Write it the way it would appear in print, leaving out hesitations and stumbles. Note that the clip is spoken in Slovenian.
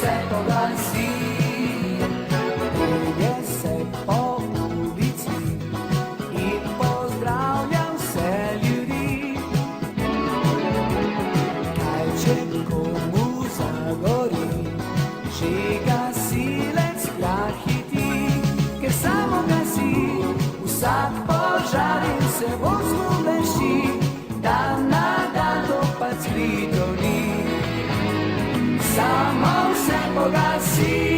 se pogasi. Pelje se po ulici in pozdravlja vse ljudi. Kaj če komu zagori, že gasilec tja hiti, ker samo gasi vsak požar in se vozno bleši, dan na dan to pač skrito ni. Samo se pogasi.